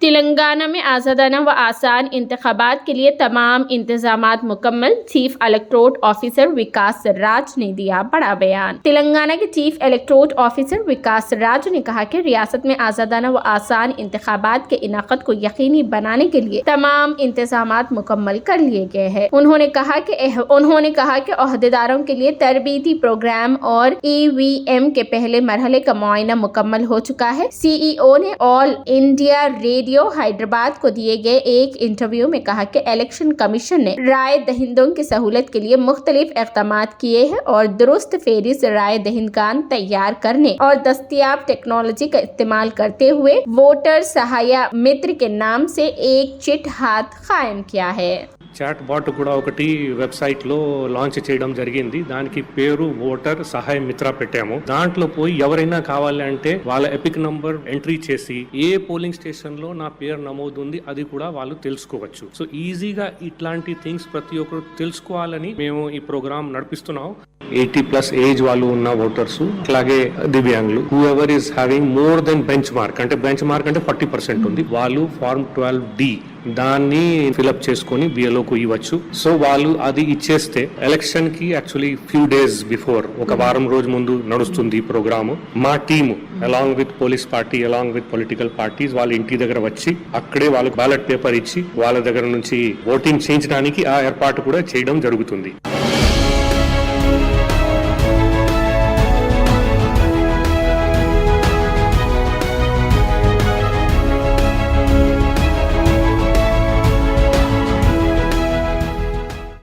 तेलंगाना में आज़ादाना व आसान इंतखाबात के लिए तमाम इंतजामात मुकम्मल, चीफ इलेक्टोरल ऑफिसर विकास राज ने दिया बड़ा बयान। तेलंगाना के चीफ इलेक्टोरल ऑफिसर विकास राज ने कहा कि रियासत में आज़ादाना व आसान इंतखाबात के इनाक़त को यकीनी बनाने के लिए तमाम इंतजामात मुकम्मल कर लिए गए हैं। उन्होंने कहा कि ओहदेदारों के लिए तरबीती प्रोग्राम और EVM के पहले मरहले का मुआयना मुकम्मल हो चुका है। CEO ने ऑल इंडिया रेडियो हैदराबाद को दिए गए एक इंटरव्यू में कहा कि इलेक्शन कमीशन ने राय दहिंदों की सहूलत के लिए मुख्तलिफ इक़दामात किए हैं और दुरुस्त फेरिस्त राय दहिंदगान तैयार करने और दस्तयाब टेक्नोलॉजी का इस्तेमाल करते हुए वोटर सहाय मित्र के नाम से एक चिट हाथ कायम किया है। చాట్ బాట్ కూడా ఒకటి వెబ్సైట్ లో లాంచ్ చేయడం జరిగింది. దానికి పేరు ఓటర్ సహాయ మిత్ర పెట్టాము. దాంట్లో పోయి ఎవరైనా కావాలి అంటే వాళ్ళ ఎపిక్ నంబర్ ఎంట్రీ చేసి ఏ పోలింగ్ స్టేషన్ లో నా పేరు నమోదు ఉంది అది కూడా వాళ్ళు తెలుసుకోవచ్చు. సో ఈజీగా ఇట్లాంటి థింగ్స్ ప్రతి ఒక్కరు తెలుసుకోవాలని మేము ఈ ప్రోగ్రామ్ నడిపిస్తున్నాం. 80+ ఏజ్ వాళ్ళు ఉన్న ఓటర్స్, అలాగే దివ్యాంగులు, whoever is having more than bench mark అంటే 40% ఉంది, వాళ్ళు ఫార్మ్ 12D దాన్ని ఫిల్అప్ చేసుకొని బిఎల్ఓకు ఇవ్వచ్చు. సో వాళ్ళు అది ఇచ్చేస్తే ఎలక్షన్ కి యాక్చువల్లీ ఫ్యూ డేస్ బిఫోర్, ఒక వారం రోజు ముందు నడుస్తుంది ఈ ప్రోగ్రాము. మా team along with police party, along with political parties వాళ్ళ ఇంటి దగ్గర వచ్చి అక్కడే వాళ్ళకి బ్యాలెట్ పేపర్ ఇచ్చి వాళ్ళ దగ్గర నుంచి ఓటింగ్ చేయించడానికి ఆ ఏర్పాటు కూడా చేయడం జరుగుతుంది.